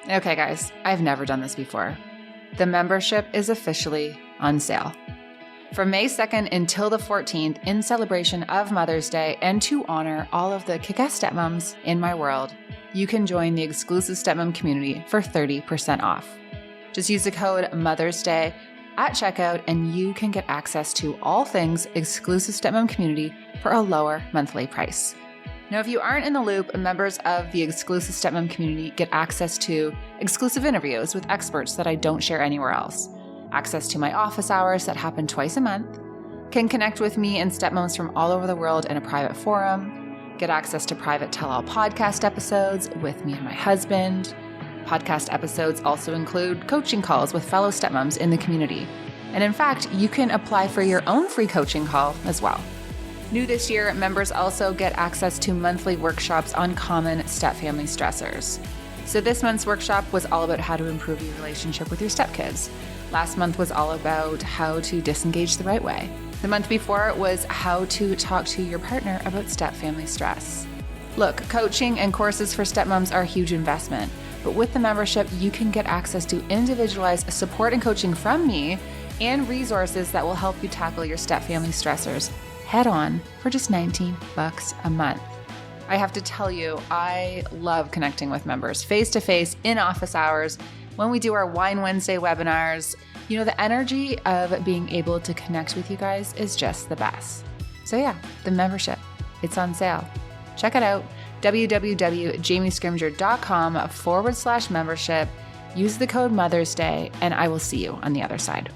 Okay, guys, I've never done this before. The membership is officially on sale. From May 2nd until the 14th, in celebration of Mother's Day and to honor all of the kick-ass stepmoms in my world, you can join the exclusive stepmom community for 30% off. Just use the code Mother's Day at checkout and you can get access to all things exclusive stepmom community for a lower monthly price. Now, if you aren't in the loop, members of the exclusive stepmom community get access to exclusive interviews with experts that I don't share anywhere else, access to my office hours that happen twice a month, can connect with me and stepmoms from all over the world in a private forum, get access to private tell-all podcast episodes with me and my husband. Podcast episodes also include coaching calls with fellow stepmoms in the community. And in fact, you can apply for your own free coaching call as well. New this year, members also get access to monthly workshops on common step-family stressors. So this month's workshop was all about how to improve your relationship with your stepkids. Last month was all about how to disengage the right way. The month before was how to talk to your partner about step-family stress. Look, coaching and courses for stepmoms are a huge investment, but with the membership, you can get access to individualized support and coaching from me and resources that will help you tackle your step-family stressors head on for just $19 a month. I have to tell you, I love connecting with members face-to-face in office hours when we do our Wine Wednesday webinars. You know, the energy of being able to connect with you guys is just the best. So yeah, the membership, it's on sale. Check it out, www.jamiescrimger.com/membership. Use the code Mother's Day and I will see you on the other side.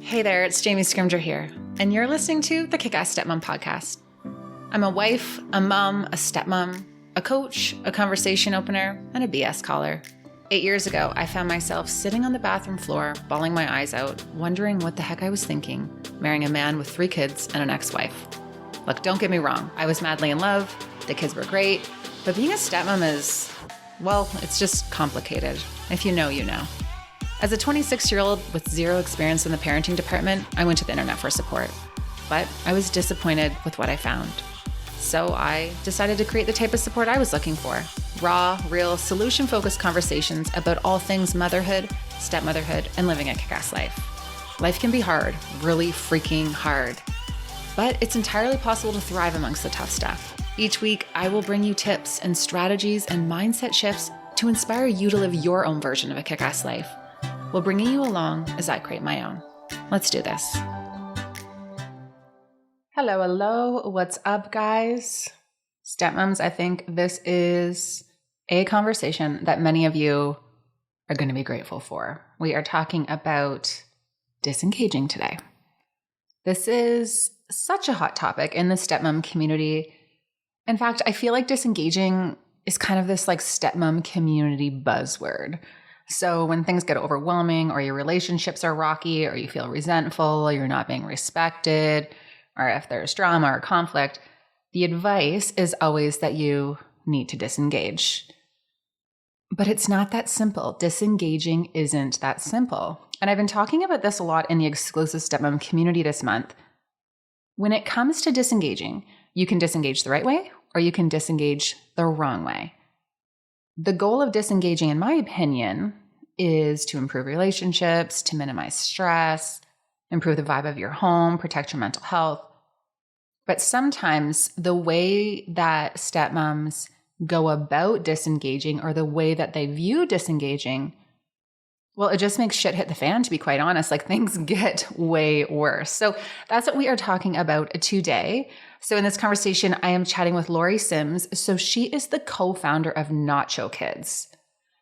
Hey there, it's Jamie Scrimger here, and you're listening to the Kick-Ass Stepmom Podcast. I'm a wife, a mom, a stepmom, a coach, a conversation opener, and a BS caller. 8 years ago, I found myself sitting on the bathroom floor, bawling my eyes out, wondering what the heck I was thinking, marrying a man with 3 kids and an ex-wife. Look, don't get me wrong, I was madly in love, the kids were great, but being a stepmom is, well, it's just complicated. If you know, you know. As a 26-year-old with zero experience in the parenting department, I went to the internet for support. But I was disappointed with what I found. So I decided to create the type of support I was looking for. Raw, real, solution-focused conversations about all things motherhood, stepmotherhood, and living a kick-ass life. Life can be hard, really freaking hard. But it's entirely possible to thrive amongst the tough stuff. Each week, I will bring you tips and strategies and mindset shifts to inspire you to live your own version of a kick-ass life, while bringing you along as I create my own. Let's do this. Hello. What's up, guys? Stepmoms, I think this is a conversation that many of you are going to be grateful for. We are talking about disengaging today. This is such a hot topic in the stepmom community. In fact, I feel like disengaging is kind of this like stepmom community buzzword. So when things get overwhelming or your relationships are rocky or you feel resentful or you're not being respected or if there's drama or conflict, the advice is always that you need to disengage. But it's not that simple. Disengaging isn't that simple. And I've been talking about this a lot in the exclusive stepmom community this month. When it comes to disengaging, you can disengage the right way or you can disengage the wrong way. The goal of disengaging, in my opinion, is to improve relationships, to minimize stress, improve the vibe of your home, protect your mental health. But sometimes the way that stepmoms go about disengaging or the way that they view disengaging, well, it just makes shit hit the fan, to be quite honest. Like things get way worse. So that's what we are talking about today. So in this conversation, I am chatting with Lori Sims. So she is the co-founder of Nacho Kids.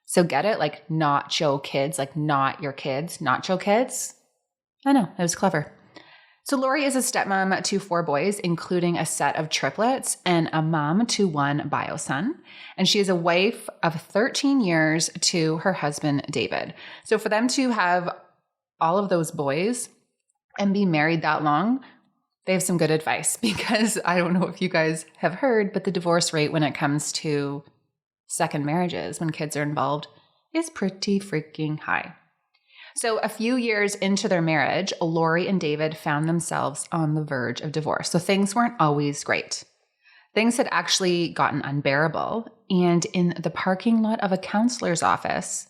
So get it? Like Nacho Kids, like not your kids, Nacho Kids. I know, it was clever. So Lori is a stepmom to 4 boys, including a set of triplets, and a mom to 1 bio son. And she is a wife of 13 years to her husband, David. So for them to have all of those boys and be married that long, they have some good advice, because I don't know if you guys have heard, but the divorce rate when it comes to second marriages, when kids are involved, is pretty freaking high. So a few years into their marriage, Lori and David found themselves on the verge of divorce. So things weren't always great. things had actually gotten unbearable. And in the parking lot of a counselor's office,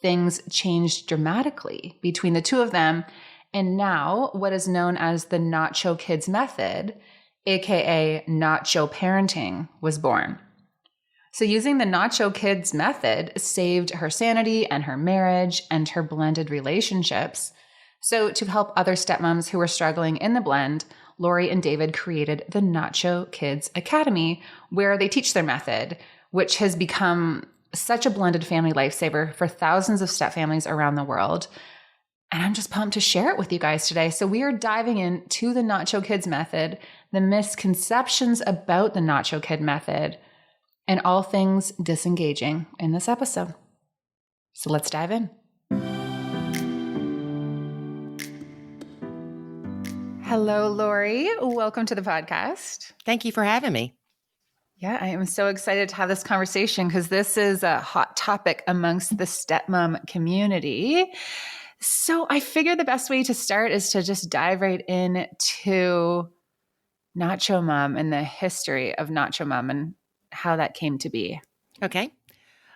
things changed dramatically between the two of them. And now, what is known as the Nacho Kids method, aka Nacho parenting, was born. So, using the Nacho Kids method saved her sanity and her marriage and her blended relationships. So, to help other stepmoms who were struggling in the blend, Lori and David created the Nacho Kids Academy, where they teach their method, which has become such a blended family lifesaver for thousands of stepfamilies around the world. And I'm just pumped to share it with you guys today. So we are diving into the Nacho Kids method, the misconceptions about the Nacho Kid method, and all things disengaging in this episode. So let's dive in. Hello, Lori. Welcome to the podcast. Thank you for having me. Yeah, I am so excited to have this conversation because this is a hot topic amongst the stepmom community. So I figured the best way to start is to just dive right into Nacho Mom and the history of Nacho Mom and how that came to be. Okay.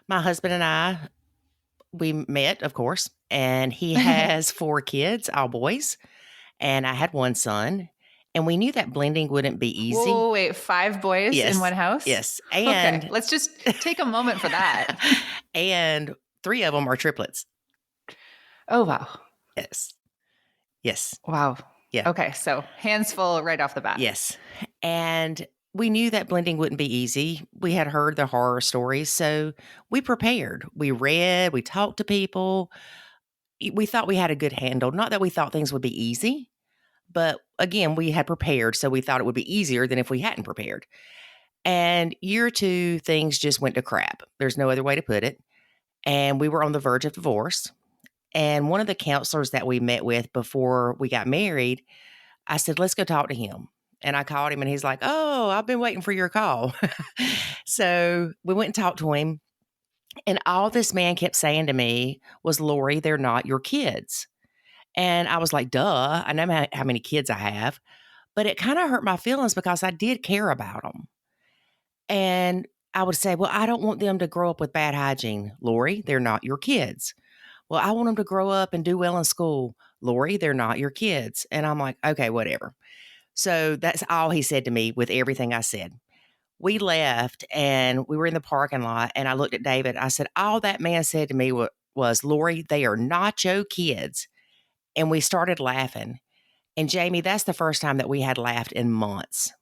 My husband and I, we met, of course, and he has 4 kids, all boys, and I had 1 son. And we knew that blending wouldn't be easy. Whoa, wait, 5 boys Yes. in one house? Yes. And okay, let's just take a moment for that. And 3 of them are triplets. Oh, wow. Yes. Yes. Wow. Yeah. Okay, so hands full right off the bat. Yes. And we knew that blending wouldn't be easy. We had heard the horror stories, so we prepared. We read, we talked to people. We thought we had a good handle. Not that we thought things would be easy, but again, we had prepared, so we thought it would be easier than if we hadn't prepared. And year 2, things just went to crap. There's no other way to put it. And we were on the verge of divorce. And one of the counselors that we met with before we got married, I said, let's go talk to him. And I called him and he's like, oh, I've been waiting for your call. So we went and talked to him. And all this man kept saying to me was, Lori, they're not your kids. And I was like, duh, I know how many kids I have. But it kind of hurt my feelings because I did care about them. And I would say, well, I don't want them to grow up with bad hygiene. Lori, they're not your kids. Well, I want them to grow up and do well in school. Lori, they're not your kids. And I'm like, okay, whatever. So that's all he said to me with everything I said. We left and we were in the parking lot and I looked at David. I said, all that man said to me was, Lori, they are not your kids. And we started laughing. And Jamie, that's the first time that we had laughed in months.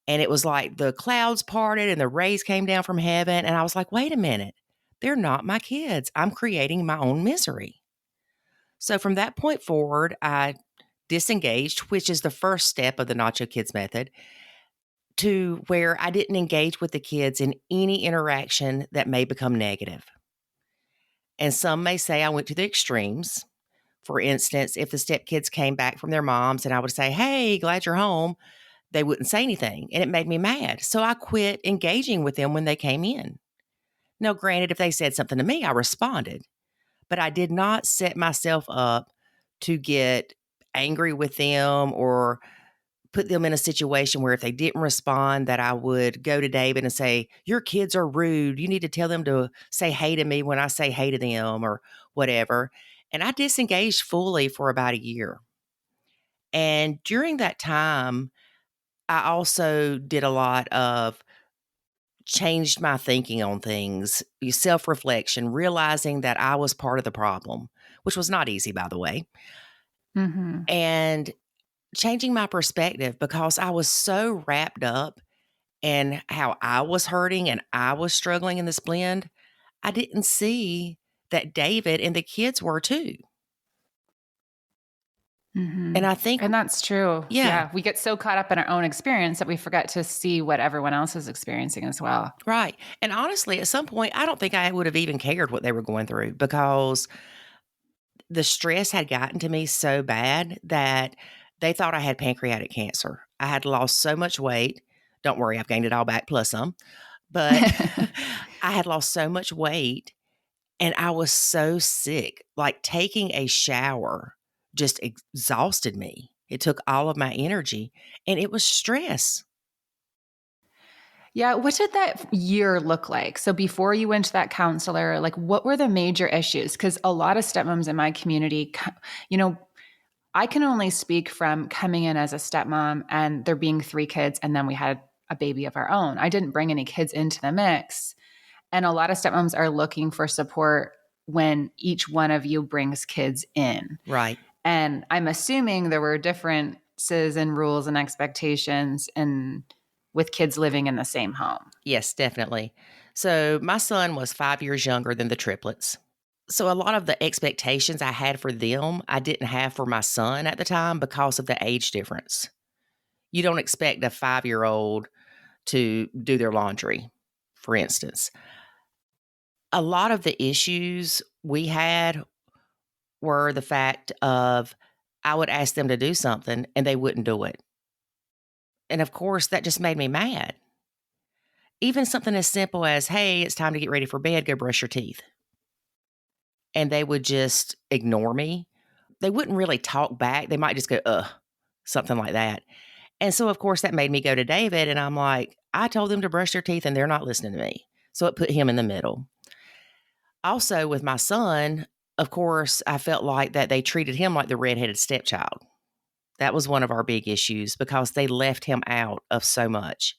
And it was like the clouds parted and the rays came down from heaven. And I was like, wait a minute. They're not my kids. I'm creating my own misery. So from that point forward, I disengaged, which is the first step of the Nacho Kids method, to where I didn't engage with the kids in any interaction that may become negative. And some may say I went to the extremes. For instance, if the stepkids came back from their moms and I would say, hey, glad you're home, they wouldn't say anything. And it made me mad. So I quit engaging with them when they came in. Now, granted, if they said something to me, I responded. But I did not set myself up to get angry with them or put them in a situation where if they didn't respond, that I would go to David and say, your kids are rude. You need to tell them to say hey to me when I say hey to them or whatever. And I disengaged fully for about a year. And during that time, I also did a lot of changed my thinking on things, self-reflection, realizing that I was part of the problem, which was not easy, by the way. Mm-hmm. And changing my perspective because I was so wrapped up in how I was hurting and I was struggling in this blend, I didn't see that David and the kids were too. Mm-hmm. And I think, and that's true. Yeah. We get so caught up in our own experience that we forget to see what everyone else is experiencing as well. Right. And honestly, at some point, I don't think I would have even cared what they were going through because the stress had gotten to me so bad that they thought I had pancreatic cancer. I had lost so much weight. Don't worry, I've gained it all back plus some. But I had lost so much weight and I was so sick. Like taking a shower just exhausted me. It took all of my energy and it was stress. Yeah. What did that year look like? So before you went to that counselor, like what were the major issues? Because a lot of stepmoms in my community, you know, I can only speak from coming in as a stepmom and there being 3 kids, and then we had a baby of our own. I didn't bring any kids into the mix. And a lot of stepmoms are looking for support when each one of you brings kids in. Right. And I'm assuming there were differences in rules and expectations and with kids living in the same home. Yes, definitely. So my son was 5 years younger than the triplets. So a lot of the expectations I had for them, I didn't have for my son at the time because of the age difference. You don't expect a 5-year-old to do their laundry, for instance. A lot of the issues we had were the fact of I would ask them to do something and they wouldn't do it. And of course, that just made me mad. Even something as simple as, hey, it's time to get ready for bed, go brush your teeth. And they would just ignore me. They wouldn't really talk back. They might just go, ugh, something like that. And so, of course, that made me go to David and I'm like, I told them to brush their teeth and they're not listening to me. So it put him in the middle. Also, with my son, of course, I felt like that they treated him like the redheaded stepchild. That was one of our big issues because they left him out of so much.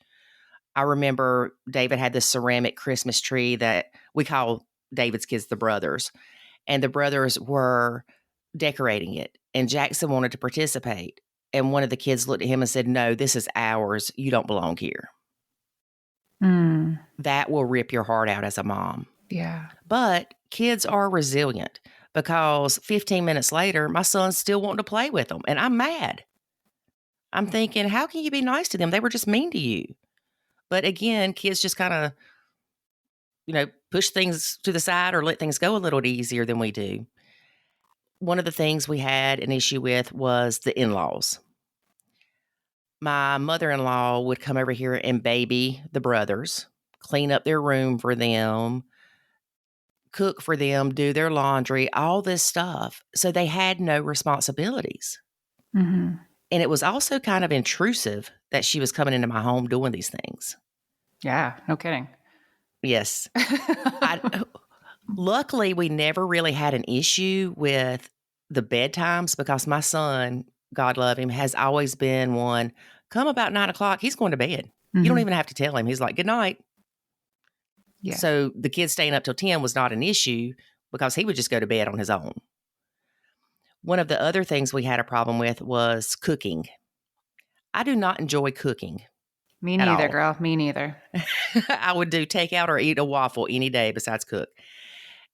I remember David had this ceramic Christmas tree that we call David's kids the brothers, and the brothers were decorating it, and Jackson wanted to participate. And one of the kids looked at him and said, no, this is ours. You don't belong here. Mm, That will rip your heart out as a mom. yeah. But kids are resilient because 15 minutes later, my son's still wanting to play with them, and I'm mad. I'm thinking, how can you be nice to them? They were just mean to you. But again, kids just kind of, push things to the side or let things go a little easier than we do. One of the things we had an issue with was the in-laws. My mother-in-law would come over here and baby the brothers, clean up their room for them, cook for them, do their laundry, all this stuff. So they had no responsibilities. Mm-hmm. And it was also kind of intrusive that she was coming into my home doing these things. Yeah, no kidding. Yes. Luckily, we never really had an issue with the bedtimes because my son, God love him, has always been one, come about 9 o'clock, he's going to bed. Mm-hmm. You don't even have to tell him. He's like, good night. Yeah. So the kids staying up till 10 was not an issue because he would just go to bed on his own. One of the other things we had a problem with was cooking. I do not enjoy cooking. Me at neither, all. girl. Me neither. I would do takeout or eat a waffle any day besides cook.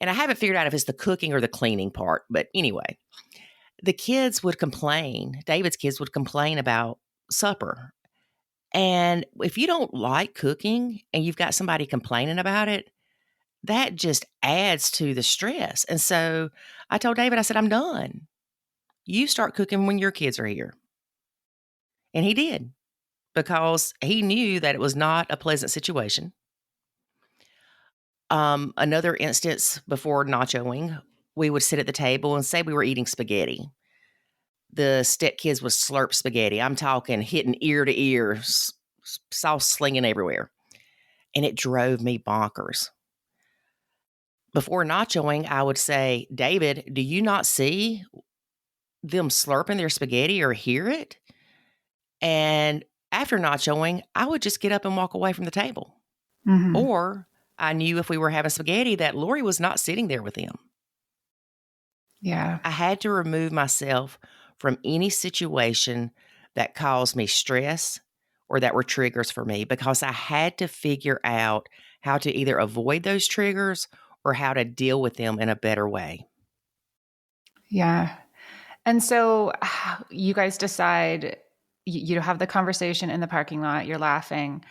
And I haven't figured out if it's the cooking or the cleaning part. But anyway, the kids would complain. David's kids would complain about supper. And if you don't like cooking and you've got somebody complaining about it, that just adds to the stress. And so I told David, I said, I'm done. You start cooking when your kids are here. And he did because he knew that it was not a pleasant situation. Another instance before nachoing, we would sit at the table and say we were eating spaghetti. The stepkids would slurp spaghetti. I'm talking hitting ear to ear, sauce slinging everywhere. And it drove me bonkers. Before nachoing, I would say, David, do you not see them slurping their spaghetti or hear it? And after nachoing, I would just get up and walk away from the table. Mm-hmm. Or I knew if we were having spaghetti that Lori was not sitting there with them. Yeah. I had to remove myself from any situation that caused me stress or that were triggers for me because I had to figure out how to either avoid those triggers or how to deal with them in a better way. Yeah. And so you guys decide, you have the conversation in the parking lot, you're laughing.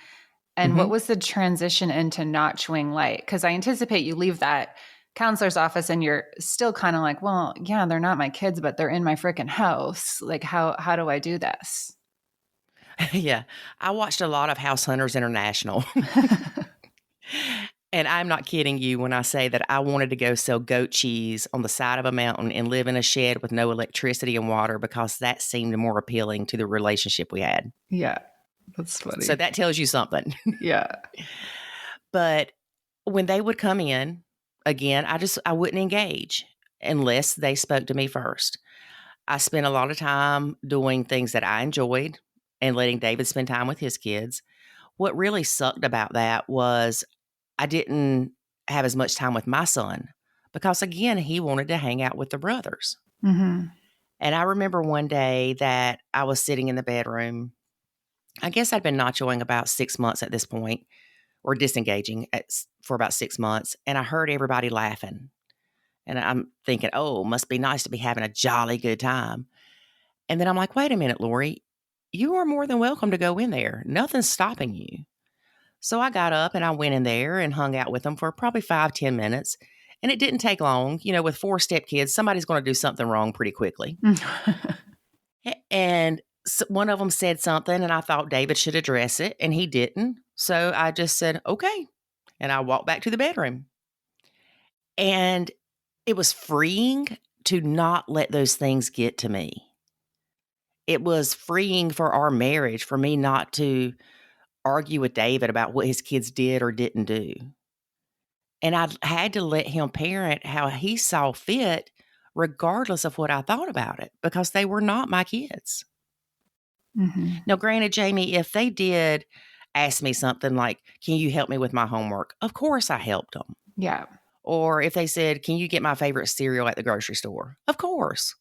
And what was the transition into notching like? Because I anticipate you leave that counselor's office and you're still kind of like, well, yeah, they're not my kids, but they're in my freaking house. Like, how do I do this? Yeah. I watched a lot of House Hunters International. And I'm not kidding you when I say that I wanted to go sell goat cheese on the side of a mountain and live in a shed with no electricity and water because that seemed more appealing to the relationship we had. Yeah. That's funny. So that tells you something. Yeah. But when they would come in, again, I wouldn't engage unless they spoke to me first. I spent a lot of time doing things that I enjoyed and letting David spend time with his kids. What really sucked about that was I didn't have as much time with my son because, again, he wanted to hang out with the brothers. Mm-hmm. And I remember one day that I was sitting in the bedroom. I guess I'd been nachoing about 6 months at this point, or disengaging for about 6 months. And I heard everybody laughing. And I'm thinking, oh, must be nice to be having a jolly good time. And then I'm like, wait a minute, Lori, you are more than welcome to go in there. Nothing's stopping you. So I got up and I went in there and hung out with them for probably 5-10 minutes. And it didn't take long. With 4 stepkids, somebody's going to do something wrong pretty quickly. And so one of them said something, and I thought David should address it, and he didn't. So I just said, okay. And I walked back to the bedroom. And it was freeing to not let those things get to me. It was freeing for our marriage, for me not to argue with David about what his kids did or didn't do. And I had to let him parent how he saw fit, regardless of what I thought about it, because they were not my kids. Mm-hmm. Now, granted, Jamie, if they did ask me something like, can you help me with my homework? Of course I helped them. Yeah. Or if they said, can you get my favorite cereal at the grocery store? Of course.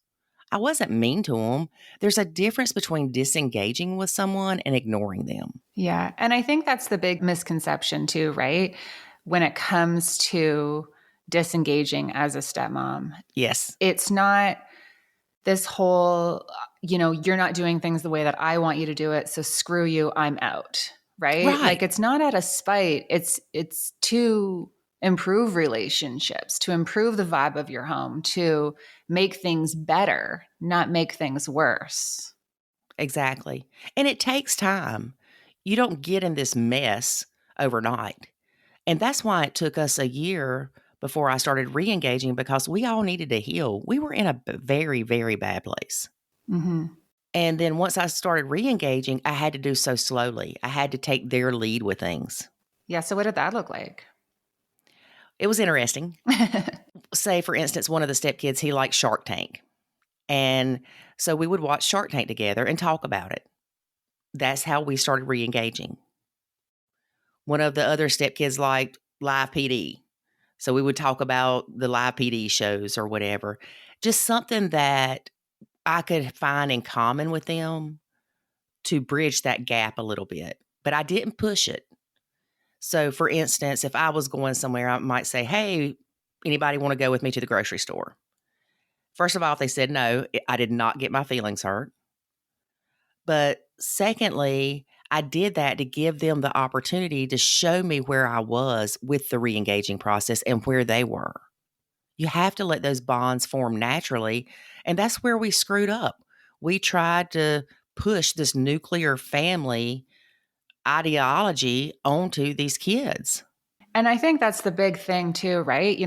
I wasn't mean to them. There's a difference between disengaging with someone and ignoring them. Yeah. And I think that's the big misconception too, right? When it comes to disengaging as a stepmom, Yes. it's not this whole, you're not doing things the way that I want you to do it. So screw you, I'm out. Right. Like Right. it's not out of spite. It's to improve relationships, to improve the vibe of your home, to make things better, not make things worse. Exactly. And it takes time. You don't get in this mess overnight. And that's why it took us a year before I started re-engaging, because we all needed to heal. We were in a very, very bad place. Mm-hmm. And then once I started re-engaging, I had to do so slowly. I had to take their lead with things. Yeah. So what did that look like? It was interesting. Say, for instance, one of the stepkids, he liked Shark Tank. And so we would watch Shark Tank together and talk about it. That's how we started re-engaging. One of the other stepkids liked Live PD. So we would talk about the Live PD shows or whatever. Just something that I could find in common with them to bridge that gap a little bit. But I didn't push it. So, for instance, if I was going somewhere, I might say, hey, anybody want to go with me to the grocery store? First of all, if they said no, I did not get my feelings hurt. But secondly, I did that to give them the opportunity to show me where I was with the re-engaging process and where they were. You have to let those bonds form naturally. And that's where we screwed up. We tried to push this nuclear family ideology onto these kids. And I think that's the big thing too, right?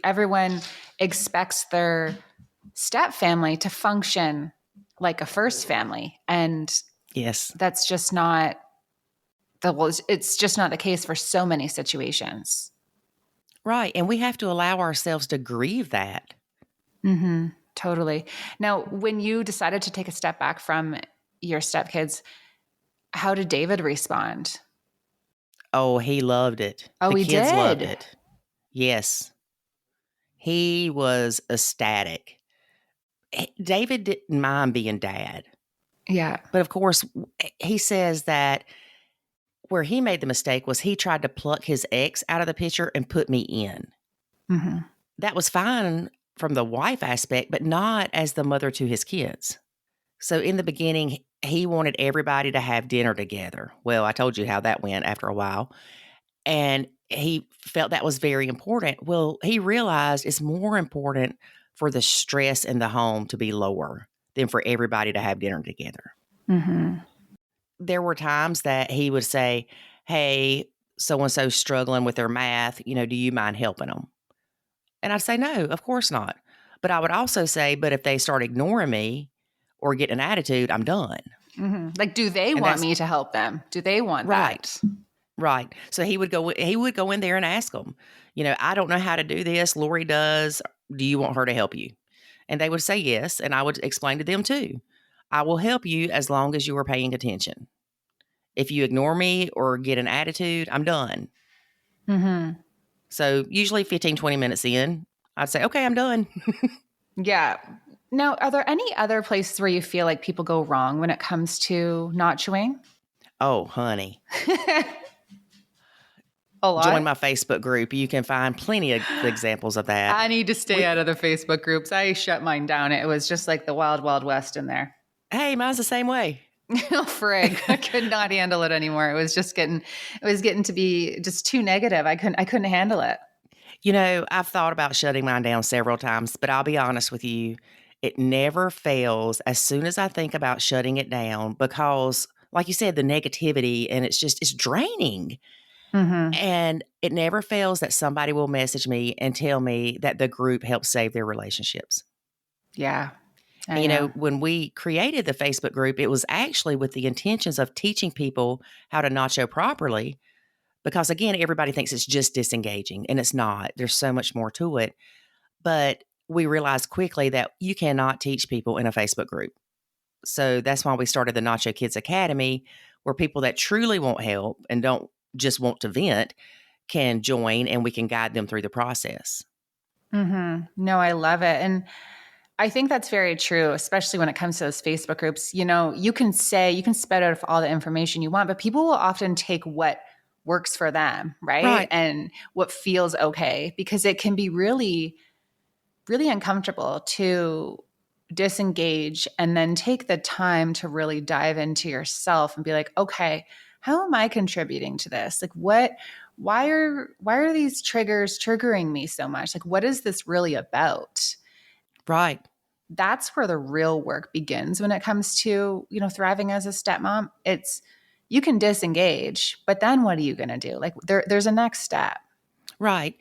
Everyone expects their step family to function like a first family. And Yes. that's just not it's just not the case for so many situations. Right. And we have to allow ourselves to grieve that. Mm-hmm. Totally. Now, when you decided to take a step back from your stepkids, how did David respond? Oh, he loved it. Oh, The he kids loved did. it. Yes. He was ecstatic. David didn't mind being dad. Yeah. But of course, he says that where he made the mistake was he tried to pluck his ex out of the picture and put me in. Mm-hmm. That was fine from the wife aspect, but not as the mother to his kids. So in the beginning, he wanted everybody to have dinner together. Well, I told you how that went after a while. And he felt that was very important. Well, he realized it's more important for the stress in the home to be lower than for everybody to have dinner together. Mm-hmm. There were times that he would say, hey, so-and-so's struggling with their math, do you mind helping them? And I'd say, no, of course not. But I would also say, but if they start ignoring me or get an attitude, I'm done. Like, do they And want that's me to help them? Do they want right. that? Right. So he would go in there and ask them, I don't know how to do this. Lori does. Do you want her to help you? And they would say yes. And I would explain to them too. I will help you as long as you are paying attention. If you ignore me or get an attitude, I'm done. Mm-hmm. So usually 15, 20 minutes in, I'd say, okay, I'm done. Yeah. Now, are there any other places where you feel like people go wrong when it comes to not chewing? Oh, honey. A Join lot. my Facebook group. You can find plenty of examplos of that. I need to stay out of the Facebook groups. I shut mine down. It was just like the wild, wild west in there. Hey, mine's the same way. Oh, frig. I could not handle it anymore. It was getting to be just too negative. I couldn't handle it. I've thought about shutting mine down several times, but I'll be honest with you, it never fails as soon as I think about shutting it down because, like you said, the negativity and it's draining. Mm-hmm. And it never fails that somebody will message me and tell me that the group helped save their relationships. Yeah, I And, know. when we created the Facebook group, it was actually with the intentions of teaching people how to nacho properly. Because again, everybody thinks it's just disengaging, and it's not. There's so much more to it. But we realized quickly that you cannot teach people in a Facebook group. So that's why we started the Nacho Kids Academy, where people that truly want help and don't just want to vent can join and we can guide them through the process. Mm-hmm. No, I love it. And I think that's very true, especially when it comes to those Facebook groups. You can spit out all the information you want, but people will often take what works for them, right? Right. And what feels okay, because it can be really, really uncomfortable to disengage and then take the time to really dive into yourself and be like, okay, how am I contributing to this? Like why are these triggers triggering me so much? Like, what is this really about? Right. That's where the real work begins when it comes to, thriving as a stepmom. It's you can disengage, but then what are you going to do? Like there's a next step. Right.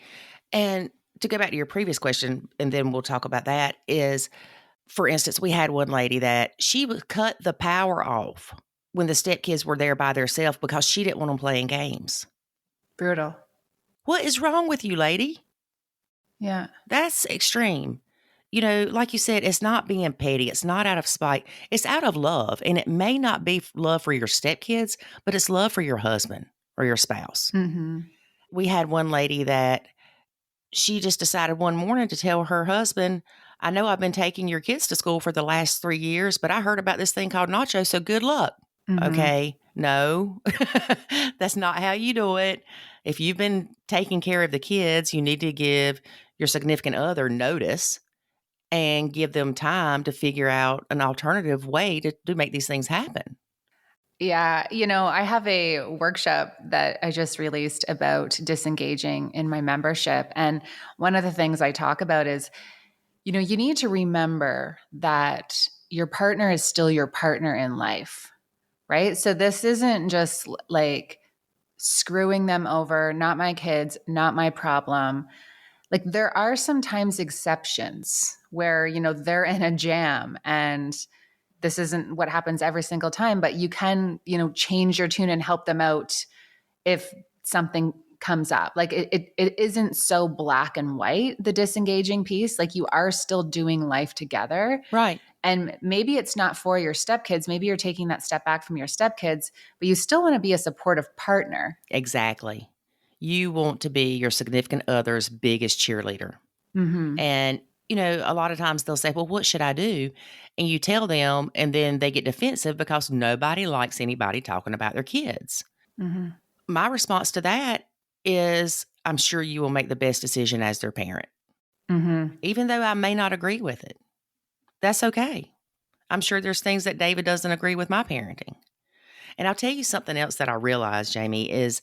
And to go back to your previous question, and then we'll talk about that, is for instance, we had one lady that she would cut the power off when the stepkids were there by themselves because she didn't want them playing games. Brutal. What is wrong with you, lady? Yeah. That's extreme. Like you said, it's not being petty. It's not out of spite. It's out of love. And it may not be love for your stepkids, but it's love for your husband or your spouse. Mm-hmm. We had one lady that she just decided one morning to tell her husband, I know I've been taking your kids to school for the last 3 years, but I heard about this thing called nacho, so good luck. Mm-hmm. Okay, no, that's not how you do it. If you've been taking care of the kids, you need to give your significant other notice and give them time to figure out an alternative way to make these things happen. Yeah. I have a workshop that I just released about disengaging in my membership. And one of the things I talk about is, you need to remember that your partner is still your partner in life, right? So this isn't just like screwing them over, not my kids, not my problem. Like there are sometimes exceptions where, they're in a jam and this isn't what happens every single time, but you can, change your tune and help them out if something comes up. Like it isn't so black and white, the disengaging piece. Like you are still doing life together. Right. And maybe it's not for your stepkids. Maybe you're taking that step back from your stepkids, but you still want to be a supportive partner. Exactly. You want to be your significant other's biggest cheerleader. Mm-hmm. And, a lot of times they'll say, well, what should I do? And you tell them, and then they get defensive because nobody likes anybody talking about their kids. Mm-hmm. My response to that is, I'm sure you will make the best decision as their parent, Mm-hmm. even though I may not agree with it. That's okay. I'm sure there's things that David doesn't agree with my parenting. And I'll tell you something else that I realized, Jamie, is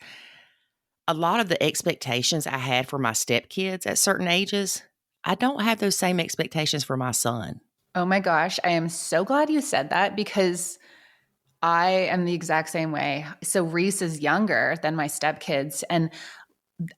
a lot of the expectations I had for my stepkids at certain ages, I don't have those same expectations for my son. Oh my gosh, I am so glad you said that because I am the exact same way. So Reese is younger than my stepkids, and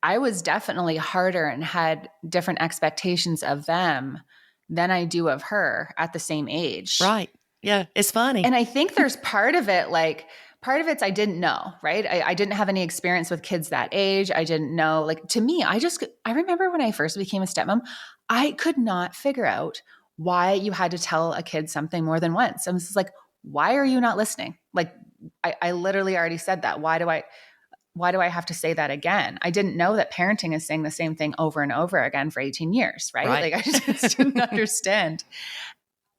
I was definitely harder and had different expectations of them than I do of her at the same age. Right. Yeah, it's funny. And I think there's part of it, like, part of it's I didn't know, right? I didn't have any experience with kids that age. I didn't know, like, to me, I remember when I first became a stepmom, I could not figure out why you had to tell a kid something more than once. I was just like, why are you not listening? Like, I literally already said that. Why do I have to say that again? I didn't know that parenting is saying the same thing over and over again for 18 years, right? Like, I just didn't understand.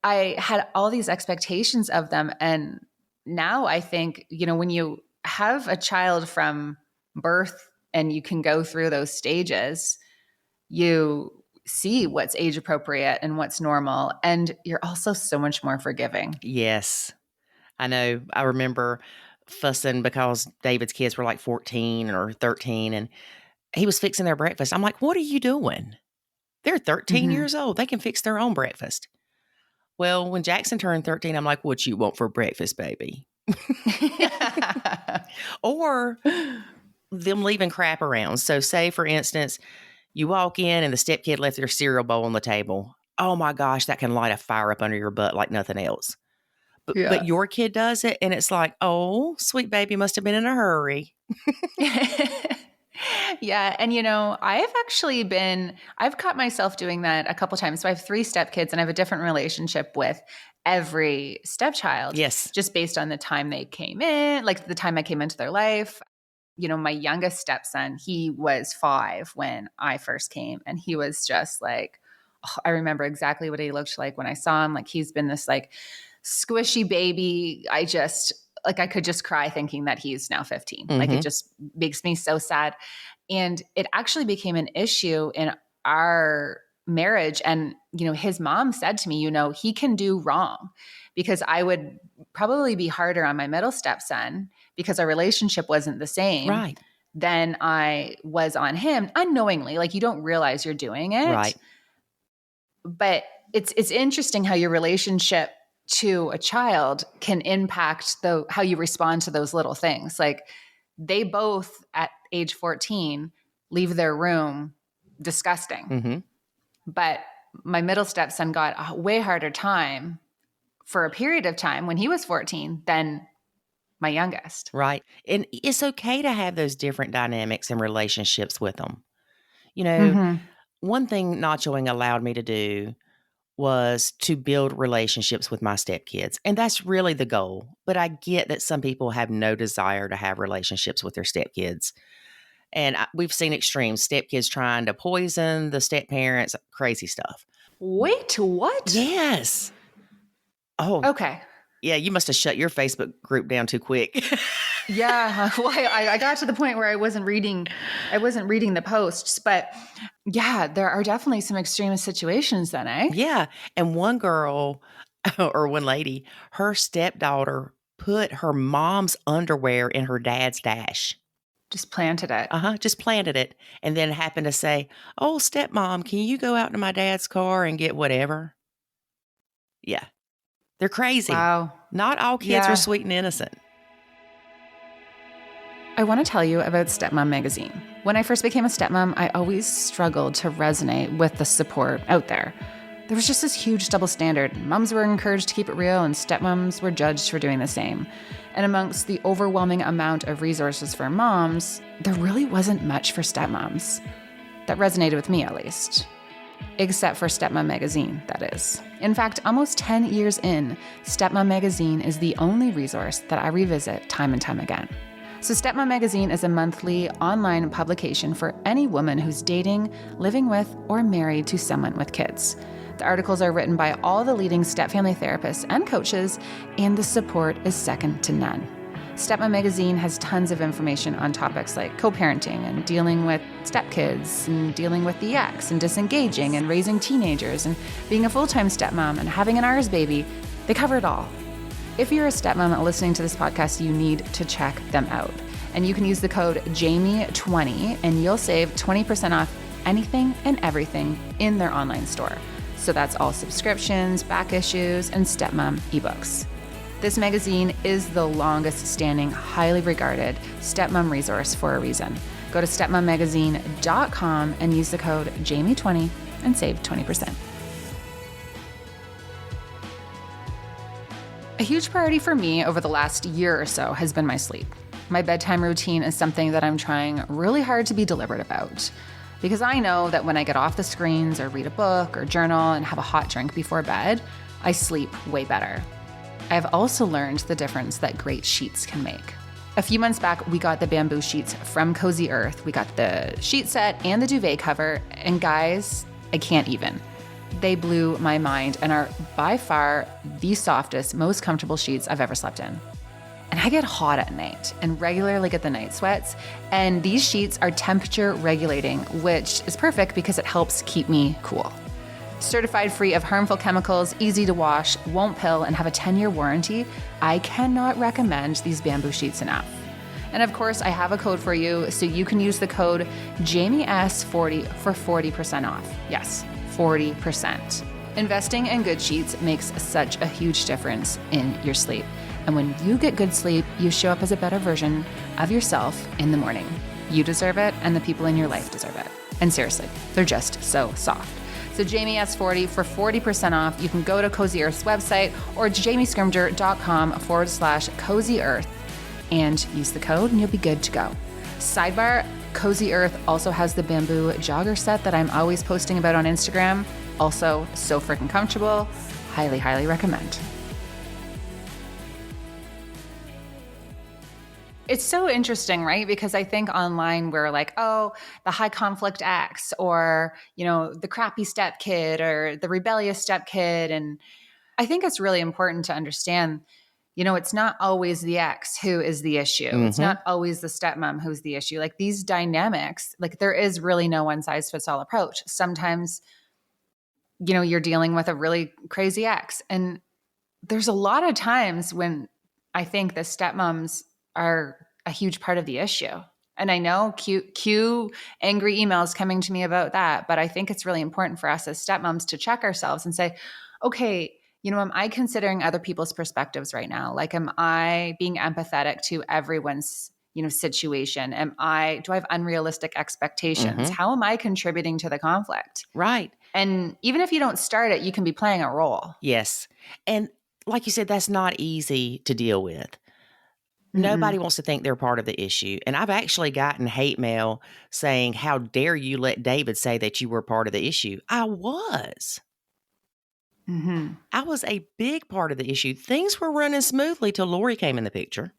I had all these expectations of them. And now I think, when you have a child from birth and you can go through those stages, you see what's age appropriate and what's normal. And you're also so much more forgiving. Yes. I know. I remember fussing because David's kids were like 14 or 13 and he was fixing their breakfast. I'm like, what are you doing? They're 13 years old. They can fix their own breakfast. Well, when Jackson turned 13, I'm like, what you want for breakfast, baby? Or them leaving crap around. So say, for instance, you walk in and the stepkid left their cereal bowl on the table. Oh my gosh, that can light a fire up under your butt like nothing else. But your kid does it and it's like, oh, sweet baby must have been in a hurry. Yeah. And, I've caught myself doing that a couple times. So I have 3 stepkids and I have a different relationship with every stepchild. Yes. Just based on the time they came in, like the time I came into their life. My youngest stepson, he was 5 when I first came. And he was just like, I remember exactly what he looked like when I saw him. Like, he's been this like squishy baby. I could just cry thinking that he's now 15. Like, it just makes me so sad. And it actually became an issue in our marriage. And, his mom said to me, he can do wrong, because I would probably be harder on my middle stepson because our relationship wasn't the same than I was on him unknowingly. Like, you don't realize you're doing it. Right. But it's interesting how your relationship to a child can impact how you respond to those little things. Like, they both at age 14 leave their room disgusting. But my middle stepson got a way harder time for a period of time when he was 14 than my youngest. Right. And it's okay to have those different dynamics and relationships with them. One thing Nachoing allowed me to do was to build relationships with my stepkids. And that's really the goal. But I get that some people have no desire to have relationships with their stepkids. And we've seen extremes, stepkids trying to poison the step-parents, crazy stuff. Wait, what? Yes. Oh. Okay. Yeah, you must have shut your Facebook group down too quick. Yeah. Well, I got to the point where I wasn't reading the posts, but yeah, there are definitely some extreme situations then, eh? Yeah. And one girl or one lady, her stepdaughter put her mom's underwear in her dad's dash. Just planted it. Just planted it. And then happened to say, oh, stepmom, can you go out to my dad's car and get whatever? Yeah. They're crazy. Wow. Not all kids are sweet and innocent. I want to tell you about Stepmom Magazine. When I first became a stepmom, I always struggled to resonate with the support out there. There was just this huge double standard. Moms were encouraged to keep it real, and stepmoms were judged for doing the same. And amongst the overwhelming amount of resources for moms, there really wasn't much for stepmoms. That resonated with me, at least. Except for Stepmom Magazine, that is. In fact, almost 10 years in, Stepmom Magazine is the only resource that I revisit time and time again. So Stepmom Magazine is a monthly online publication for any woman who's dating, living with, or married to someone with kids. The articles are written by all the leading stepfamily therapists and coaches, and the support is second to none. Stepmom Magazine has tons of information on topics like co-parenting and dealing with stepkids and dealing with the ex and disengaging and raising teenagers and being a full-time stepmom and having an ours baby. They cover it all. If you're a stepmom listening to this podcast, you need to check them out. And you can use the code JAMIE20 and you'll save 20% off anything and everything in their online store. So that's all subscriptions, back issues, and stepmom ebooks. This magazine is the longest standing, highly regarded stepmom resource for a reason. Go to stepmommagazine.com and use the code JAMIE20 and save 20%. A huge priority for me over the last year or so has been my sleep. My bedtime routine is something that I'm trying really hard to be deliberate about, because I know that when I get off the screens or read a book or journal and have a hot drink before bed, I sleep way better. I've also learned the difference that great sheets can make. A few months back, we got the bamboo sheets from Cozy Earth. We got the sheet set and the duvet cover, and guys, I can't even. They blew my mind and are by far the softest, most comfortable sheets I've ever slept in. And I get hot at night and regularly get the night sweats, and these sheets are temperature regulating, which is perfect because it helps keep me cool. Certified free of harmful chemicals, easy to wash, won't pill, and have a 10-year warranty, I cannot recommend these bamboo sheets enough. And of course, I have a code for you, so you can use the code JamieS40 for 40% off. Yes, 40%. Investing in good sheets makes such a huge difference in your sleep. And when you get good sleep, you show up as a better version of yourself in the morning. You deserve it, and the people in your life deserve it. And seriously, they're just so soft. So JamieS40 for 40% off. You can go to Cozy Earth's website or jamiescrimger.com/Cozy Earth and use the code and you'll be good to go. Sidebar, Cozy Earth also has the bamboo jogger set that I'm always posting about on Instagram. Also so freaking comfortable. Highly, highly recommend. It's so interesting, right? Because I think online we're like, oh, the high conflict ex, or, the crappy step kid, or the rebellious step kid. And I think it's really important to understand, it's not always the ex who is the issue. Mm-hmm. It's not always the stepmom who's the issue. Like these dynamics, like there is really no one size fits all approach. Sometimes, you're dealing with a really crazy ex. And there's a lot of times when I think the stepmoms are a huge part of the issue. And I know cue angry emails coming to me about that, but I think it's really important for us as stepmoms to check ourselves and say, okay, am I considering other people's perspectives right now? Like, am I being empathetic to everyone's, situation? Do I have unrealistic expectations? Mm-hmm. How am I contributing to the conflict? Right. And even if you don't start it, you can be playing a role. Yes. And like you said, that's not easy to deal with. Mm-mm. Nobody wants to think they're part of the issue. And I've actually gotten hate mail saying, how dare you let David say that you were part of the issue? I was. Mm-hmm. I was a big part of the issue. Things were running smoothly till Lori came in the picture.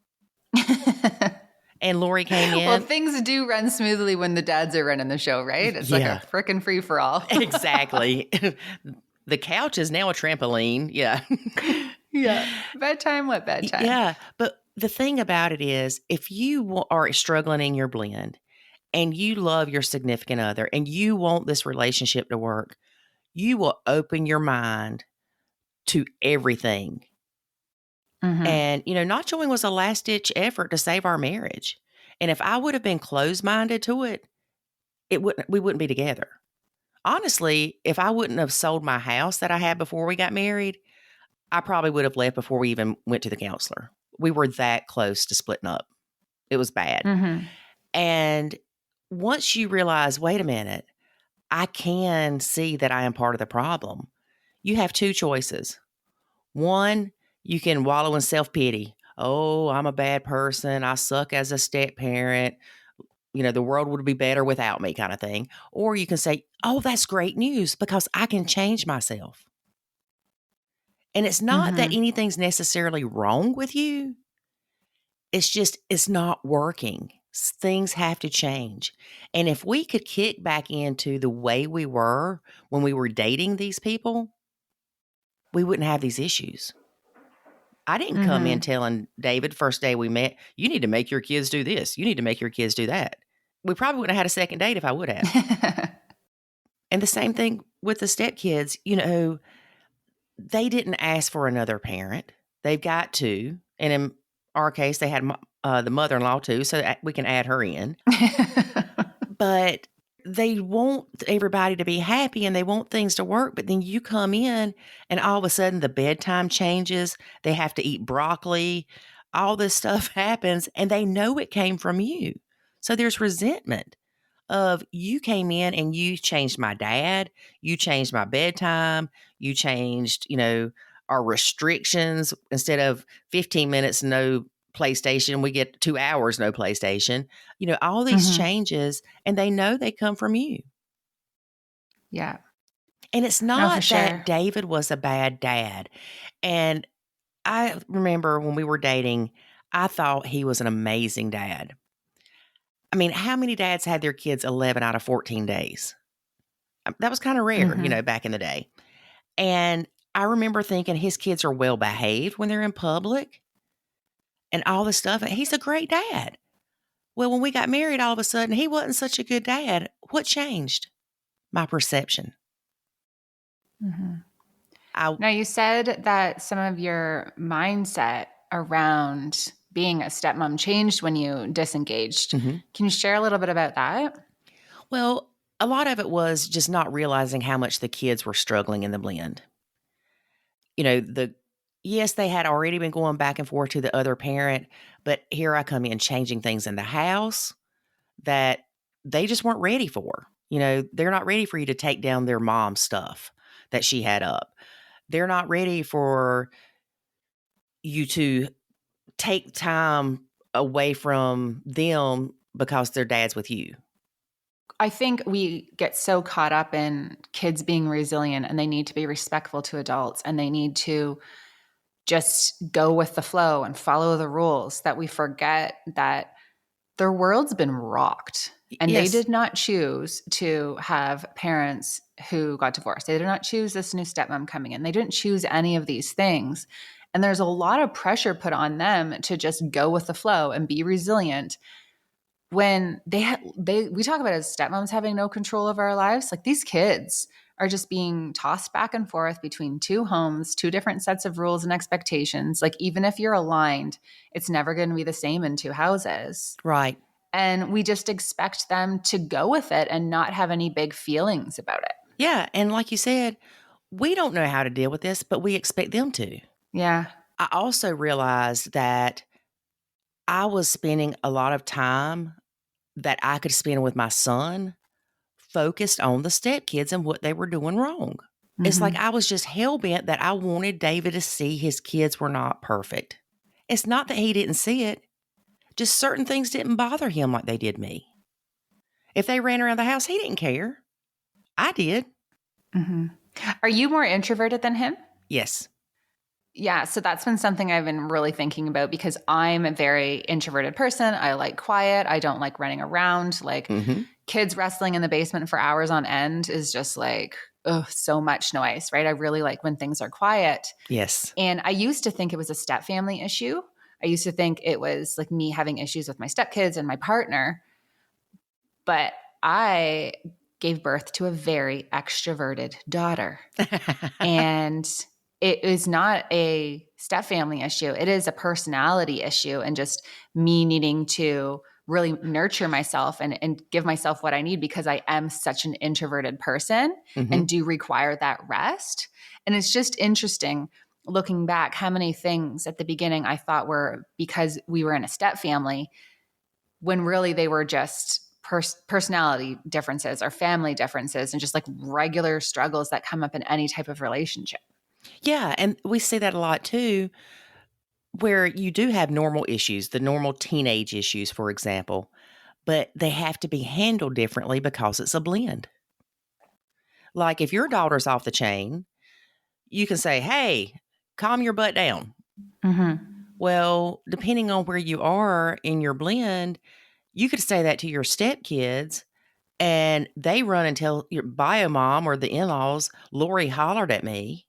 And Lori came in. Well, things do run smoothly when the dads are running the show, right? It's like a frickin' free-for-all. Exactly. The couch is now a trampoline. Yeah. Yeah. Bedtime, what bedtime? Yeah. But the thing about it is, if you are struggling in your blend and you love your significant other and you want this relationship to work, you will open your mind to everything. Mm-hmm. And, not joining was a last-ditch effort to save our marriage. And if I would have been closed-minded to it, we wouldn't be together. Honestly, if I wouldn't have sold my house that I had before we got married, I probably would have left before we even went to the counselor. We were that close to splitting up. It was bad. Mm-hmm. And once you realize, wait a minute, I can see that I am part of the problem, you have two choices. One, you can wallow in self-pity. Oh, I'm a bad person. I suck as a step parent. The world would be better without me, kind of thing. Or you can say, oh, that's great news because I can change myself. And it's not that anything's necessarily wrong with you. It's just, it's not working. Things have to change. And if we could kick back into the way we were when we were dating these people, we wouldn't have these issues. I didn't come in telling David first day we met, you need to make your kids do this. You need to make your kids do that. We probably wouldn't have had a second date if I would have. And the same thing with the stepkids, they didn't ask for another parent. They've got two. And in our case, they had the mother-in-law too, so we can add her in. But they want everybody to be happy and they want things to work. But then you come in and all of a sudden the bedtime changes. They have to eat broccoli. All this stuff happens and they know it came from you. So there's resentment of you came in and you changed my dad. You changed my bedtime. You changed, our restrictions. Instead of 15 minutes, no PlayStation, we get 2 hours, no PlayStation. All these Mm-hmm. changes, and they know they come from you. Yeah. And it's No, for not that sure. David was a bad dad. And I remember when we were dating, I thought he was an amazing dad. I mean, how many dads had their kids 11 out of 14 days? That was kind of rare, Mm-hmm. back in the day. And I remember thinking his kids are well behaved when they're in public and all this stuff. And he's a great dad. Well, when we got married, all of a sudden, he wasn't such a good dad. What changed? My perception. Mm-hmm. I Now, you said that some of your mindset around being a stepmom changed when you disengaged. mhm. Can you share a little bit about that? Well, a lot of it was just not realizing how much the kids were struggling in the blend. The yes, they had already been going back and forth to the other parent, but here I come in changing things in the house that they just weren't ready for. They're not ready for you to take down their mom's stuff that she had up. They're not ready for you to take time away from them because their dad's with you. I think we get so caught up in kids being resilient and they need to be respectful to adults and they need to just go with the flow and follow the rules that we forget that their world's been rocked and they Yes, did not choose to have parents who got divorced. They did not choose this new stepmom coming in. They didn't choose any of these things. And there's a lot of pressure put on them to just go with the flow and be resilient when we talk about as stepmoms having no control over our lives. Like, these kids are just being tossed back and forth between two homes, two different sets of rules and expectations. Like, even if you're aligned, it's never going to be the same in two houses. right. And we just expect them to go with it and not have any big feelings about it. Yeah. And like you said, we don't know how to deal with this, but we expect them to. Yeah. I also realized that I was spending a lot of time that I could spend with my son focused on the stepkids and what they were doing wrong. It's like Mm-hmm. I was just hell bent that I wanted David to see his kids were not perfect. It's not that he didn't see it, just certain things didn't bother him like they did me. If they ran around the house, he didn't care. I did. Mm-hmm. Are you more introverted than him? Yes. Yeah, so that's been something I've been really thinking about because I'm a very introverted person. I like quiet. I don't like running around. Like, Hmm. kids wrestling in the basement for hours on end is just like, oh, so much noise, right? I really like when things are quiet. Yes. And I used to think it was a step family issue. I used to think it was like me having issues with my stepkids and my partner. But I gave birth to a very extroverted daughter. And it is not a step family issue. It is a personality issue and just me needing to really nurture myself and give myself what I need because I am such an introverted person Hmm. and do require that rest. And it's just interesting looking back how many things at the beginning I thought were because we were in a step family when really they were just personality differences or family differences and just like regular struggles that come up in any type of relationship. Yeah. And we see that a lot too, where you do have normal issues, the normal teenage issues, for example, but they have to be handled differently because it's a blend. Like if your daughter's off the chain, you can say, hey, calm your butt down. Mm-hmm. Well, depending on where you are in your blend, you could say that to your stepkids and they run and tell your bio mom or the in laws, Lori hollered at me,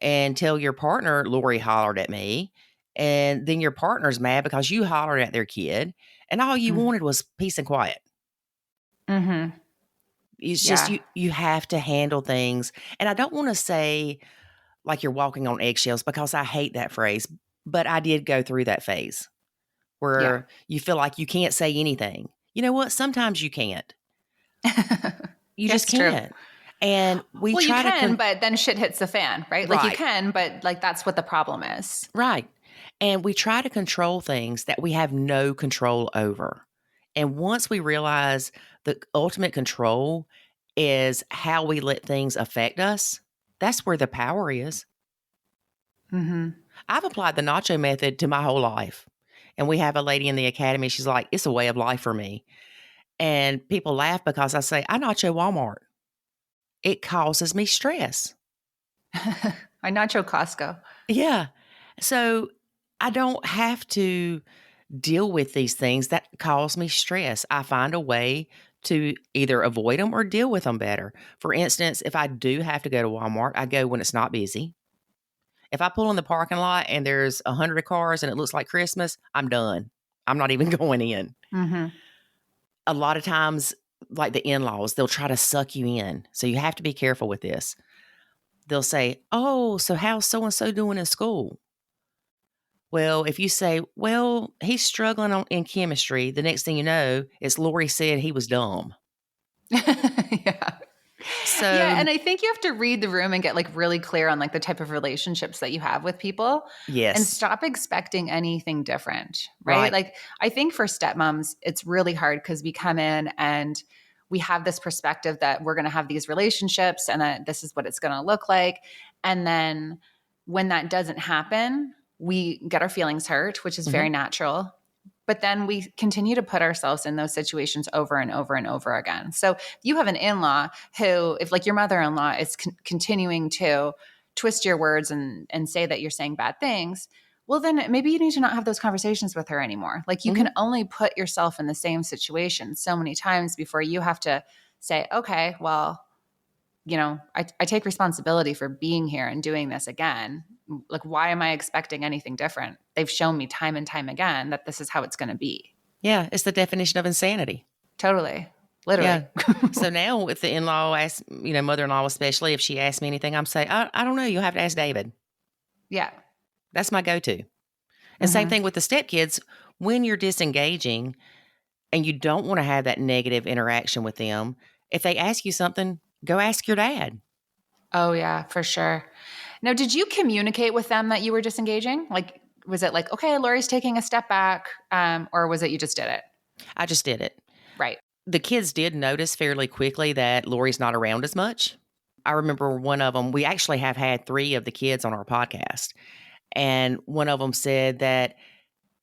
and tell your partner, Lori hollered at me. And then your partner's mad because you hollered at their kid and all you wanted was peace and quiet. Mm-hmm. It's just Yeah. you have to handle things. And I don't want to say like you're walking on eggshells because I hate that phrase, but I did go through that phase Yeah. where you feel like you can't say anything. You know what? Sometimes you can't. You just Yes, true. can't. And we Well, you try to can, but then shit hits the fan, right? Like, you right, can, but like that's what the problem is. right. And we try to control things that we have no control over. And once we realize the ultimate control is how we let things affect us, that's where the power is. Mm-hmm. I've applied the nacho method to my whole life. And we have a lady in the academy. She's like, it's a way of life for me. And people laugh because I say, I nacho Walmart. It causes me stress. I nacho Costco. Yeah. So I don't have to deal with these things that cause me stress. I find a way to either avoid them or deal with them better. For instance, if I do have to go to Walmart, I go when it's not busy. If I pull in the parking lot and there's 100 cars and it looks like Christmas, I'm done. I'm not even going in. Mm-hmm. A lot of times, like the in-laws, they'll try to suck you in. So you have to be careful with this. They'll say, oh, so how's so-and-so doing in school? Well, if you say, well, he's struggling in chemistry, the next thing you know, it's Lori said he was dumb. Yeah. Yeah. So, And I think you have to read the room and get like really clear on like the type of relationships that you have with people and yes, stop expecting anything different. Right. right. Like I think for stepmoms, it's really hard because we come in and we have this perspective that we're going to have these relationships and that this is what it's going to look like. And then when that doesn't happen, we get our feelings hurt, which is hmm very natural. But then we continue to put ourselves in those situations over and over and over again. So if you have an in-law who, if like your mother-in-law is continuing to twist your words and say that you're saying bad things, well, then maybe you need to not have those conversations with her anymore. Like you hmm can only put yourself in the same situation so many times before you have to say, okay, well, I take responsibility for being here and doing this again. Like, why am I expecting anything different? They've shown me time and time again that this is how it's going to be. Yeah, it's the definition of insanity. Totally. Literally. Yeah. So now if the in-law asks, mother-in-law especially, if she asks me anything, I'm saying, I don't know. You'll have to ask David. Yeah. That's my go-to. And same Mm-hmm. thing with the stepkids. When you're disengaging and you don't want to have that negative interaction with them, if they ask you something, go ask your dad. Oh, yeah, for sure. Now, did you communicate with them that you were disengaging? Like, was it like, okay, Lori's taking a step back, or was it you just did it? I just did it. Right. The kids did notice fairly quickly that Lori's not around as much. I remember one of them, we actually have had 3 of the kids on our podcast. And one of them said that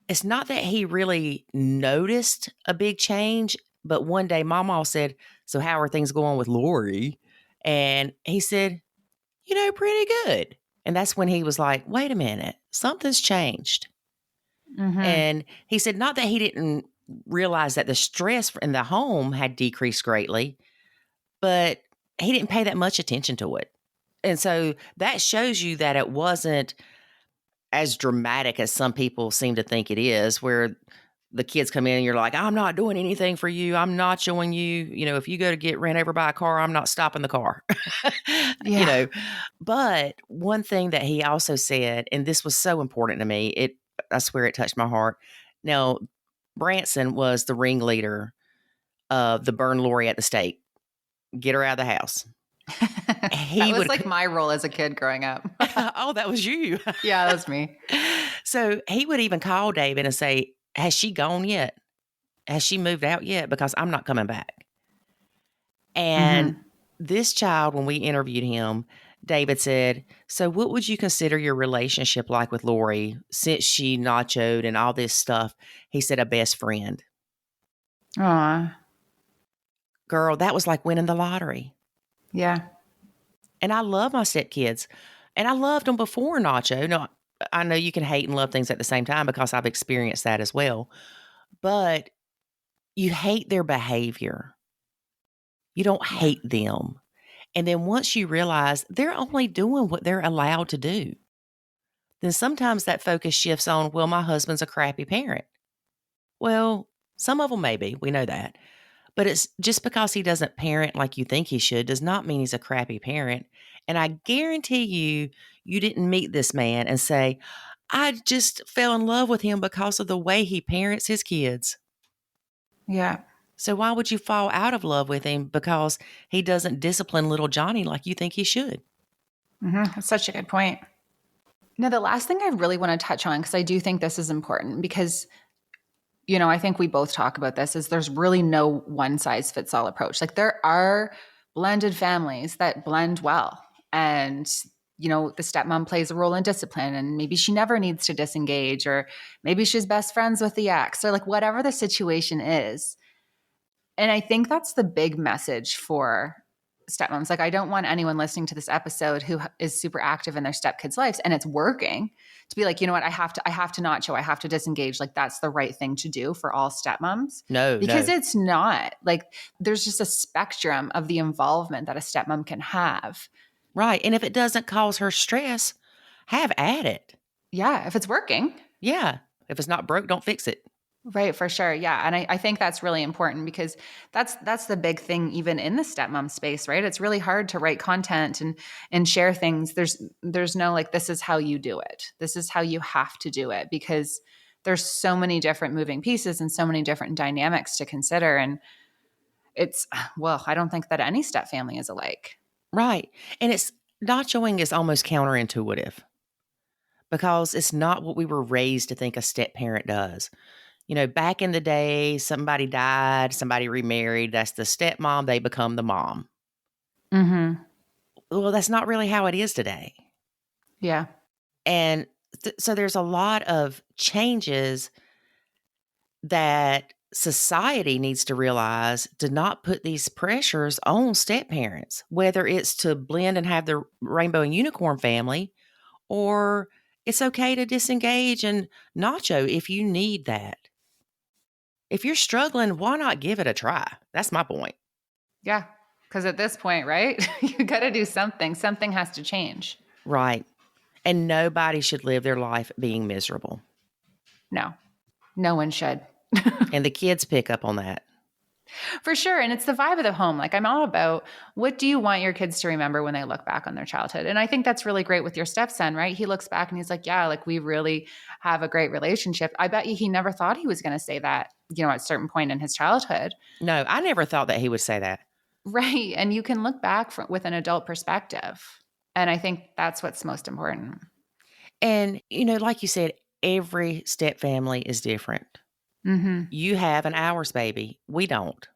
it's not that he really noticed a big change, but one day Mama said, so how are things going with Lori? And he said, pretty good. And that's when he was like, wait a minute, something's changed. Mm-hmm. And he said, not that he didn't realize that the stress in the home had decreased greatly, but he didn't pay that much attention to it. And so that shows you that it wasn't as dramatic as some people seem to think it is, where the kids come in and you're like, I'm not doing anything for you. I'm not showing you, if you go to get ran over by a car, I'm not stopping the car. you Yeah. know, but one thing that he also said, and this was so important to me, I swear it touched my heart. Now, Branson was the ringleader of the burn Lori at the stake. Get her out of the house. That He was would, like my role as a kid growing up. oh, that was you. Yeah, that was me. So he would even call David and say, has she gone yet? Has she moved out yet? Because I'm not coming back. And Mm-hmm. this child, when we interviewed him, David said, so what would you consider your relationship like with Lori since she nachoed and all this stuff? He said, a best friend. Aw. Girl, that was like winning the lottery. Yeah. And I love my stepkids. And I loved them before Nacho. No, I know you can hate and love things at the same time because I've experienced that as well. But you hate their behavior. You don't Yeah. hate them. And then once you realize they're only doing what they're allowed to do, then sometimes that focus shifts on, well, my husband's a crappy parent. Well, some of them maybe. We know that. But it's just because he doesn't parent like you think he should does not mean he's a crappy parent. And I guarantee you didn't meet this man and say, I just fell in love with him because of the way he parents his kids. Yeah. So why would you fall out of love with him because he doesn't discipline little Johnny like you think he should? Mm-hmm. That's such a good point. Now, the last thing I really want to touch on, because I do think this is important because, I think we both talk about this, is there's really no one size fits all approach. Like there are blended families that blend well and the stepmom plays a role in discipline and maybe she never needs to disengage, or maybe she's best friends with the ex, or like whatever the situation is. And I think that's the big message for stepmoms. Like, I don't want anyone listening to this episode who is super active in their stepkids' lives and it's working to be like, you know what, I have to nacho, I have to disengage. Like, that's the right thing to do for all stepmoms. No, Because no. it's not. Like, there's just a spectrum of the involvement that a stepmom can have. Right. And if it doesn't cause her stress, have at it. Yeah, if it's working. Yeah. If it's not broke, don't fix it. Right, for sure. Yeah. And I think that's really important because that's the big thing even in the stepmom space, right? It's really hard to write content and share things. There's no like, this is how you do it. This is how you have to do it, because there's so many different moving pieces and so many different dynamics to consider. And I don't think that any step family is alike. Right. And it's nachoing is almost counterintuitive because it's not what we were raised to think a step parent does. Back in the day, somebody died, somebody remarried. That's the stepmom. They become the mom. Mm-hmm. Well, that's not really how it is today. Yeah. And so there's a lot of changes that society needs to realize to not put these pressures on step parents, whether it's to blend and have the rainbow and unicorn family, or it's okay to disengage and nacho if you need that. If you're struggling, why not give it a try? That's my point. Yeah. Because at this point, right, you got to do something. Something has to change. Right. And nobody should live their life being miserable. No one should. And the kids pick up on that. For sure. And it's the vibe of the home. Like, I'm all about, what do you want your kids to remember when they look back on their childhood? And I think that's really great with your stepson, right? He looks back and he's like, yeah, like we really have a great relationship. I bet you he never thought he was going to say that, at a certain point in his childhood. No, I never thought that he would say that. Right. And you can look back with an adult perspective. And I think that's what's most important. And, like you said, every step family is different. Mm-hmm. You have an hours baby. We don't.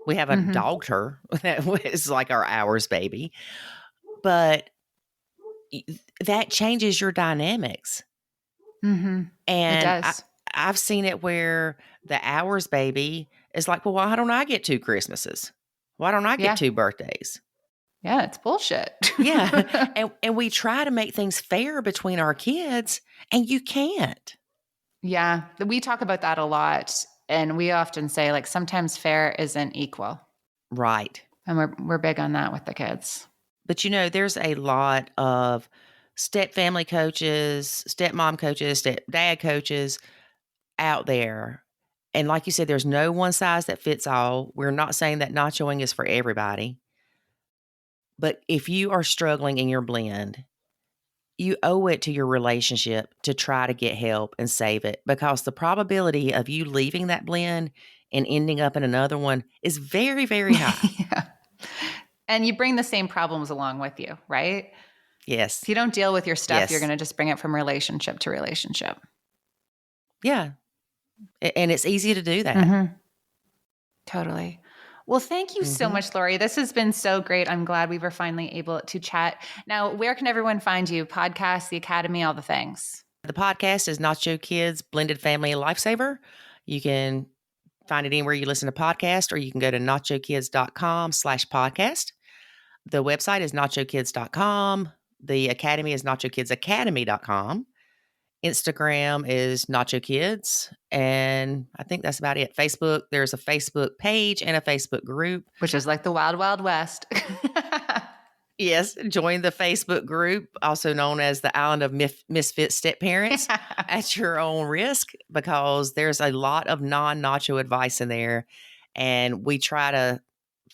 We have a daughter that is like our hours baby. But that changes your dynamics. Mm-hmm. And it does. I've seen it where the hours baby is like, well, why don't I get 2 Christmases? Why don't I get 2 birthdays? Yeah, it's bullshit. Yeah. And we try to make things fair between our kids, and you can't. Yeah. We talk about that a lot. And we often say, like, sometimes fair isn't equal. Right. And we're big on that with the kids. But, there's a lot of step family coaches, stepmom coaches, stepdad coaches out there. And like you said, there's no one size that fits all. We're not saying that nachoing is for everybody. But if you are struggling in your blend, you owe it to your relationship to try to get help and save it, because the probability of you leaving that blend and ending up in another one is very, very high. Yeah. And you bring the same problems along with you, right? Yes. If you don't deal with your stuff, you're going to just bring it from relationship to relationship. Yeah. And it's easy to do that. Mm-hmm. Totally. Well, thank you so much, Lori. This has been so great. I'm glad we were finally able to chat. Now, where can everyone find you? Podcast, the Academy, all the things. The podcast is Nacho Kids, Blended Family Lifesaver. You can find it anywhere you listen to podcasts, or you can go to nachokids.com/podcast. The website is nachokids.com. The academy is nachokidsacademy.com. Instagram is Nacho Kids. And I think that's about it. Facebook, there's a Facebook page and a Facebook group. Which is like the Wild Wild West. Yes, join the Facebook group, also known as the Island of Misfit Step Parents, at your own risk, because there's a lot of non-nacho advice in there. And we try to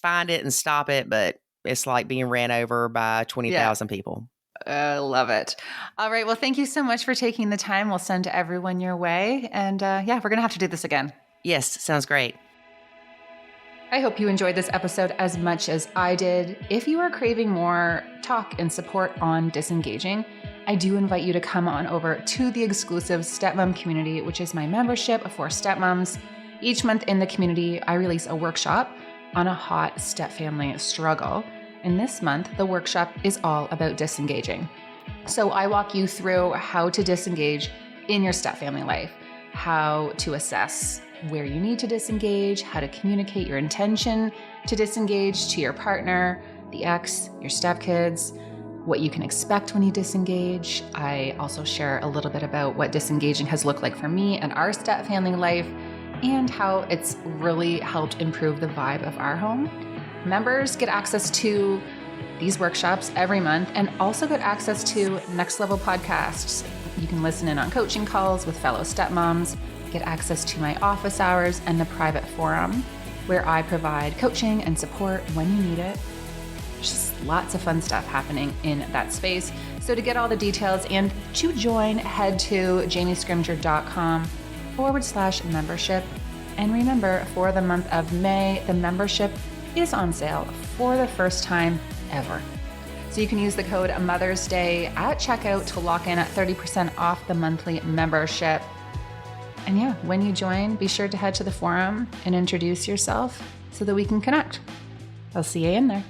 find it and stop it, but it's like being ran over by 20,000 people. I love it. All right. Well, thank you so much for taking the time. We'll send everyone your way. And we're going to have to do this again. Yes, sounds great. I hope you enjoyed this episode as much as I did. If you are craving more talk and support on disengaging, I do invite you to come on over to the exclusive Stepmom community, which is my membership for stepmoms. Each month in the community, I release a workshop on a hot step family struggle. And this month, the workshop is all about disengaging. So I walk you through how to disengage in your step family life, how to assess where you need to disengage, how to communicate your intention to disengage to your partner, the ex, your stepkids, what you can expect when you disengage. I also share a little bit about what disengaging has looked like for me and our step family life, and how it's really helped improve the vibe of our home. Members get access to these workshops every month and also get access to Next Level podcasts. You can listen in on coaching calls with fellow stepmoms, get access to my office hours and the private forum where I provide coaching and support when you need it. There's just lots of fun stuff happening in that space. So to get all the details and to join, head to jamiescrimger.com/membership. And remember, for the month of May, the membership is on sale for the first time ever. So you can use the code Mother's Day at checkout to lock in at 30% off the monthly membership. And yeah, when you join, be sure to head to the forum and introduce yourself so that we can connect. I'll see you in there.